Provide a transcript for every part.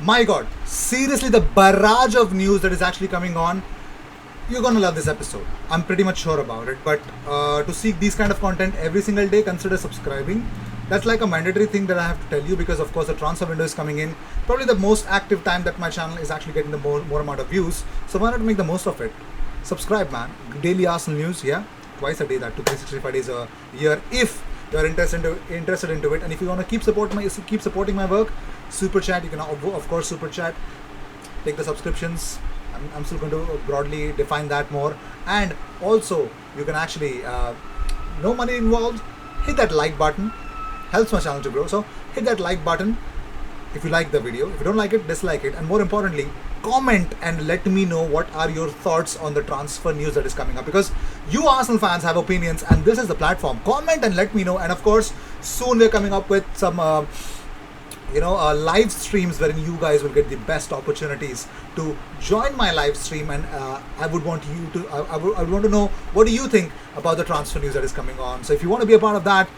My God, seriously, the barrage of news that is actually coming on. You're gonna love this episode. I'm pretty much sure about it. But to seek these kind of content every single day, consider subscribing. That's like a mandatory thing that I have to tell you because, of course, the transfer window is coming in. Probably the most active time that my channel is actually getting the more amount of views. So why not make the most of it? Subscribe, man. Daily Arsenal news, yeah, twice a day. That to 365 days a year. If you're interested into it, and if you want to keep supporting my work, super chat. You can of course super chat. Take the subscriptions. I'm still going to broadly define that more. And also, you can actually, no money involved, hit that like button. Helps my channel to grow. So hit that like button if you like the video. If you don't like it, dislike it. And more importantly, comment and let me know what are your thoughts on the transfer news that is coming up. Because you Arsenal fans have opinions and this is the platform. Comment and let me know. And of course, soon we're coming up with some live streams wherein you guys will get the best opportunities to join my live stream, and I would want to know what do you think about the transfer news that is coming on. So if you want to be a part of that,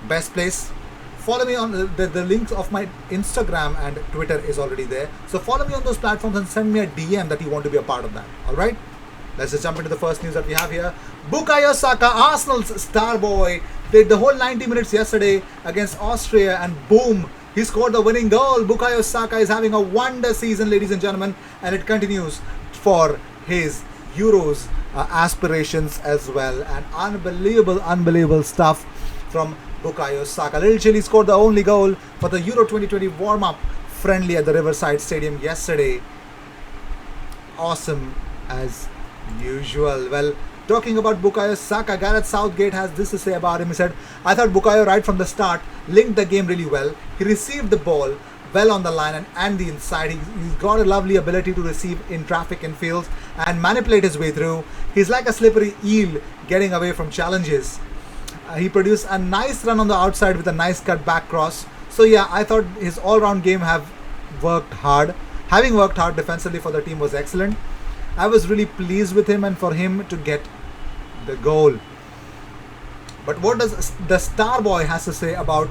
best place, follow me on the links of my Instagram and Twitter is already there. So follow me on those platforms and send me a DM that you want to be a part of that. All right, let's just jump into the first news that we have here. Bukayo Saka, Arsenal's star boy, did the whole 90 minutes yesterday against Austria, and boom, he scored the winning goal. Bukayo Saka is having a wonder season, ladies and gentlemen, and it continues for his Euros aspirations as well. And unbelievable stuff from Bukayo Saka. Little Chile scored the only goal for the Euro 2020 warm-up friendly at the Riverside Stadium yesterday. Awesome as usual. Well, talking about Bukayo Saka, Gareth Southgate has this to say about him. He said, I thought Bukayo right from the start linked the game really well. He received the ball well on the line and the inside. He's got a lovely ability to receive in traffic and fields and manipulate his way through. He's like a slippery eel getting away from challenges. He produced a nice run on the outside with a nice cut back cross. So yeah, I thought his all-round game having worked hard defensively for the team was excellent. I was really pleased with him and for him to get the goal. But what does the star boy has to say about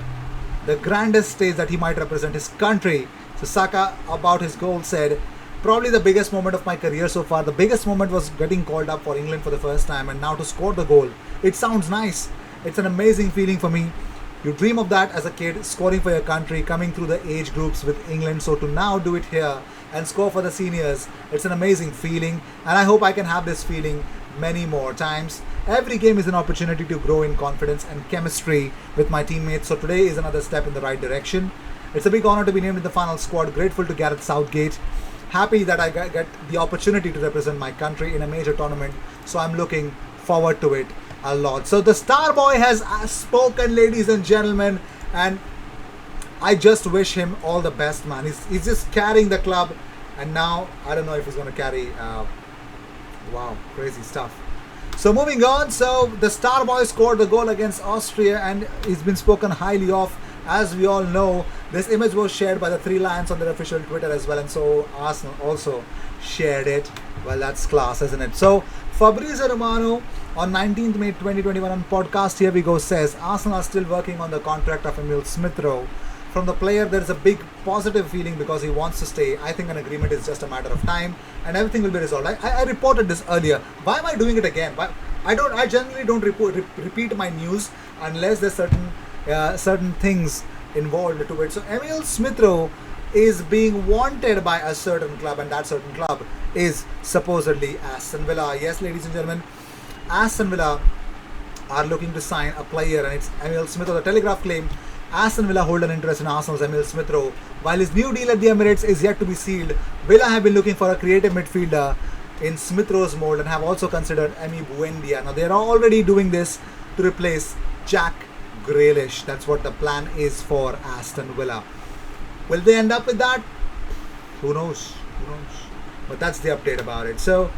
the grandest stage that he might represent his country? So Saka about his goal said, probably the biggest moment of my career so far. The biggest moment was getting called up for England for the first time, and now to score the goal. It sounds nice. It's an amazing feeling for me. You dream of that as a kid, scoring for your country, coming through the age groups with England. So to now do it here and score for the seniors, it's an amazing feeling, and I hope I can have this feeling many more times. Every game is an opportunity to grow in confidence and chemistry with my teammates. So today is another step in the right direction. It's a big honor to be named in the final squad. Grateful to Gareth Southgate. Happy that I get the opportunity to represent my country in a major tournament. So I'm looking forward to it a lot. So the star boy has spoken, ladies and gentlemen, and I just wish him all the best, man. He's just carrying the club, and now I don't know if he's going to carry. Wow, crazy stuff. So moving on, so the star boy scored the goal against Austria, and he's been spoken highly of. As we all know, this image was shared by the Three Lions on their official Twitter as well, and so Arsenal also shared it. Well, that's class, isn't it? So Fabrizio Romano on 19th May 2021 on podcast Here We Go says, Arsenal are still working on the contract of Emile Smith-Rowe. From the player, there is a big positive feeling because he wants to stay. I think an agreement is just a matter of time and everything will be resolved. I reported this earlier. Why am I doing it again? I generally don't repeat my news unless there's certain things involved to it. So Emile Smith-Rowe is being wanted by a certain club, and that certain club is supposedly Aston Villa. Yes, ladies and gentlemen, Aston Villa are looking to sign a player, and it's Emile Smith-Rowe. The Telegraph claim Aston Villa hold an interest in Arsenal's Emile Smith-Rowe. While his new deal at the Emirates is yet to be sealed, Villa have been looking for a creative midfielder in Smith-Rowe's mold and have also considered Emi Buendia. Now they are already doing this to replace Jack Grealish. That's what the plan is for Aston Villa. Will they end up with that? Who knows? But that's the update about it. So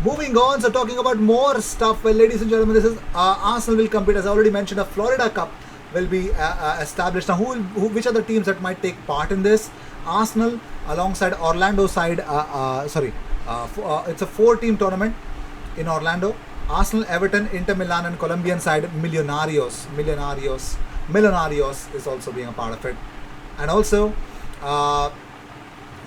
moving on, so talking about more stuff. Well, ladies and gentlemen, this is Arsenal will compete, as I already mentioned. A Florida Cup will be established. Now, which are the teams that might take part in this? Arsenal alongside Orlando side. It's a 4-team tournament in Orlando. Arsenal, Everton, Inter Milan, and Colombian side Millonarios is also being a part of it. And also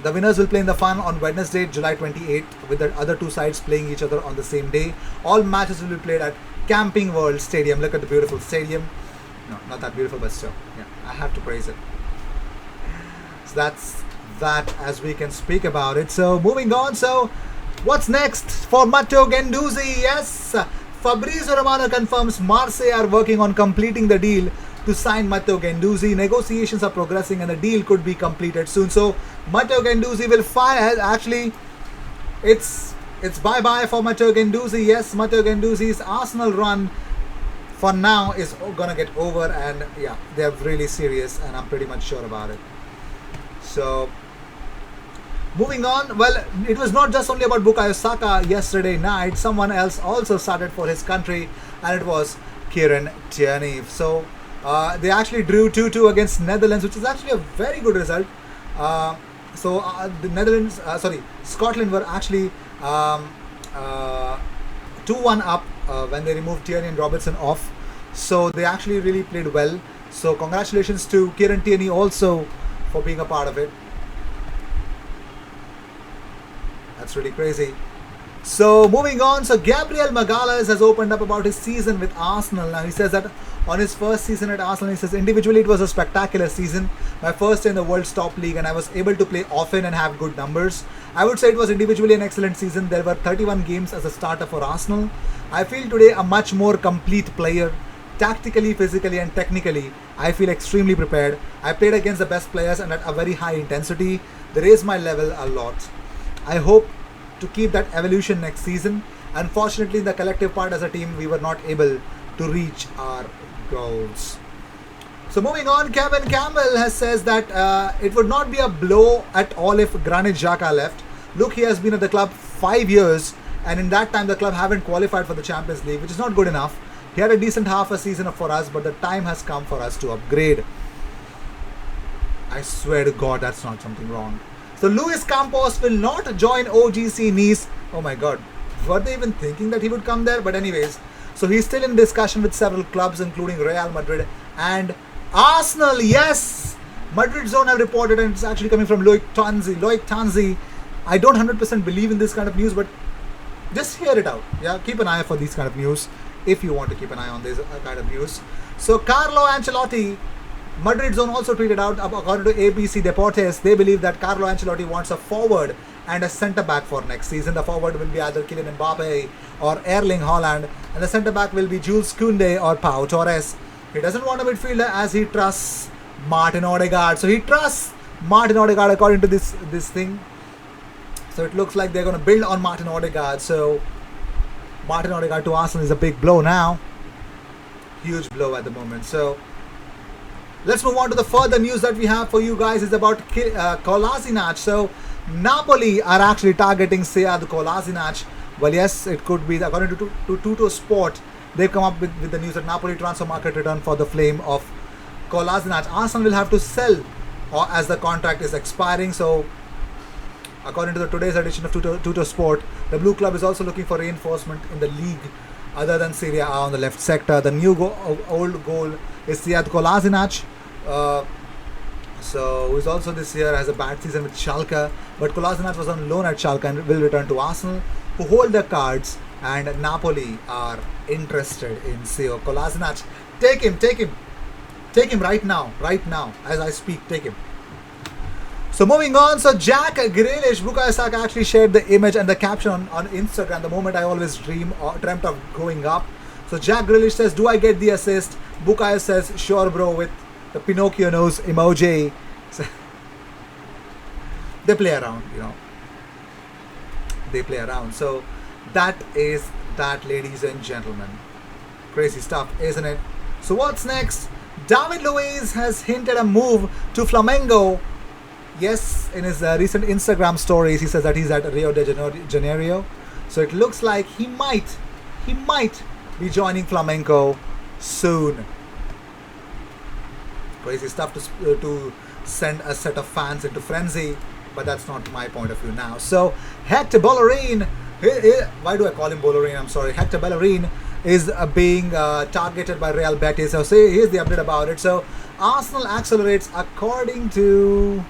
The winners will play in the final on Wednesday, July 28th, with the other two sides playing each other on the same day. All matches will be played at Camping World Stadium. Look at the beautiful stadium. No, not that beautiful, but still, yeah, I have to praise it. So that's that as we can speak about it. So moving on. So what's next for Matteo Guendouzi? Yes, Fabrizio Romano confirms Marseille are working on completing the deal to sign Matteo Guendouzi. Negotiations are progressing and the deal could be completed soon. So Matteo Guendouzi will fire. Actually, it's bye-bye for Matteo Guendouzi. Yes, Matteo Guendouzi's Arsenal run for now is gonna get over, and yeah, they're really serious, and I'm pretty much sure about it. So moving on, well, it was not just only about Bukayo Saka yesterday night. Someone else also started for his country, and it was Kieran Tierney. So they actually drew 2-2 against Netherlands, which is actually a very good result. The Scotland were actually 2-1 up when they removed Tierney and Robertson off. So they actually really played well. So congratulations to Kieran Tierney also for being a part of it. That's really crazy. So moving on, so Gabriel Magalhaes has opened up about his season with Arsenal. Now he says that on his first season at Arsenal, he says individually it was a spectacular season, my first in the world's top league, and I was able to play often and have good numbers. I would say it was individually an excellent season. There were 31 games as a starter for Arsenal. I feel today a much more complete player. Tactically, physically and technically, I feel extremely prepared. I played against the best players and at a very high intensity. They raised my level a lot. I hope to keep that evolution next season. Unfortunately, in the collective part as a team, we were not able to reach our goals. So moving on, Kevin Campbell has says that it would not be a blow at all if Granit Xhaka left. Look, he has been at the club 5 years, and in that time the club haven't qualified for the Champions League, which is not good enough. He had a decent half a season for us, but the time has come for us to upgrade. I swear to God, that's not something wrong. So Luis Campos will not join OGC Nice. Oh my God, were they even thinking that he would come there? But anyways, so he's still in discussion with several clubs, including Real Madrid and Arsenal. Yes, Madrid Zone have reported, and it's actually coming from Loic Tanzi. I don't 100% believe in this kind of news, but just hear it out. Yeah, keep an eye for these kind of news if you want to keep an eye on this kind of news. So Carlo Ancelotti, Madrid Zone also tweeted out, according to ABC Deportes, they believe that Carlo Ancelotti wants a forward and a centre back for next season. The forward will be either Kylian Mbappe or Erling Haaland, and the centre back will be Jules Koundé or Pau Torres. He doesn't want a midfielder as he trusts Martin Odegaard. So he trusts Martin Odegaard according to this thing. So it looks like they're going to build on Martin Odegaard. So Martin Odegaard to Arsenal is a big blow now. Huge blow at the moment. So let's move on to the further news that we have for you guys is about Kolasinac. So Napoli are actually targeting Sead Kolasinac. Well, yes, it could be. According to Tutto Sport, they've come up with the news that Napoli transfer market return for the flame of Kolasinac. Arsenal will have to sell as the contract is expiring. So according to today's edition of Tutto Sport, the Blue Club is also looking for reinforcement in the league other than Serie A on the left sector. The new old goal is Sead Kolasinac. So who's also this year has a bad season with Schalke, but Kolasinac was on loan at Schalke and will return to Arsenal, who hold their cards, and Napoli are interested in Sead Kolasinac. Take him right now, as I speak, take him. So moving on, so Jack Grealish, Bukayo Saka actually shared the image and the caption on Instagram, the moment I always dreamt of growing up. So Jack Grealish says, do I get the assist? Bukayo says, sure bro, with the Pinocchio nose emoji. So they play around, They play around. So that is that, ladies and gentlemen. Crazy stuff, isn't it? So what's next? Darwin Louis has hinted a move to Flamengo. Yes, in his recent Instagram stories, he says that he's at Rio de Janeiro. So it looks like he might be joining Flamengo soon. Crazy stuff to send a set of fans into frenzy, but that's not my point of view now. So Hector Bellerin, why do I call him Bellerin? I'm sorry. Hector Bellerin is being targeted by Real Betis. So here's the update about it. So Arsenal accelerates according to...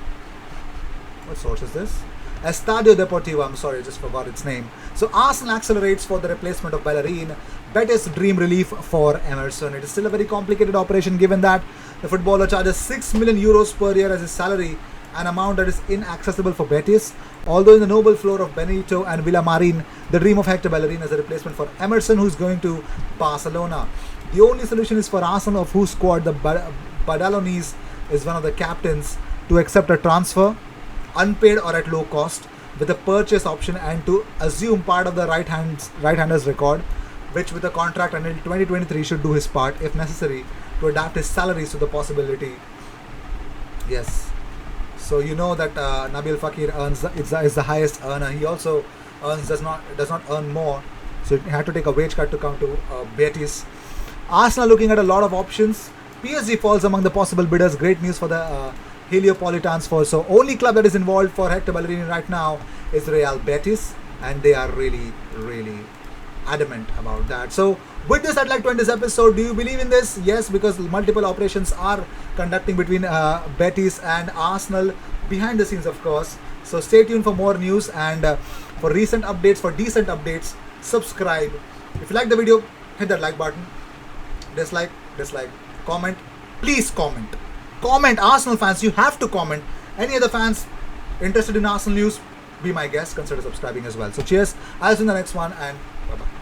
What source is this? Estadio Deportivo, I'm sorry, I just forgot its name. So Arsenal accelerates for the replacement of Bellerin. Betis dream relief for Emerson. It is still a very complicated operation given that the footballer charges 6 million euros per year as his salary, an amount that is inaccessible for Betis. Although in the noble floor of Benito and Villamarin, the dream of Hector Bellerin as a replacement for Emerson, who is going to Barcelona. The only solution is for Arsenal, of whose squad the Badalonis is one of the captains, to accept a transfer, unpaid or at low cost, with a purchase option, and to assume part of the right-hander's record, which with a contract until 2023 should do his part, if necessary, to adapt his salaries to the possibility. Yes. So you know that Nabil Fekir is the highest earner. He also does not earn more. So he had to take a wage cut to come to Betis. Arsenal looking at a lot of options. PSG falls among the possible bidders. Great news for the Heliopolis for. So only club that is involved for Hector Bellerin right now is Real Betis, and they are really, really adamant about that. So with this, I'd like to end this episode. Do you believe in this? Yes, because multiple operations are conducting between Betis and Arsenal behind the scenes, of course. So stay tuned for more news, and for recent updates, for decent updates, subscribe. If you like the video, hit that like button. Dislike, comment. Please comment. Comment, Arsenal fans, you have to comment. Any other fans interested in Arsenal news, be my guest, consider subscribing as well. So cheers, I'll see you in the next one, and bye-bye.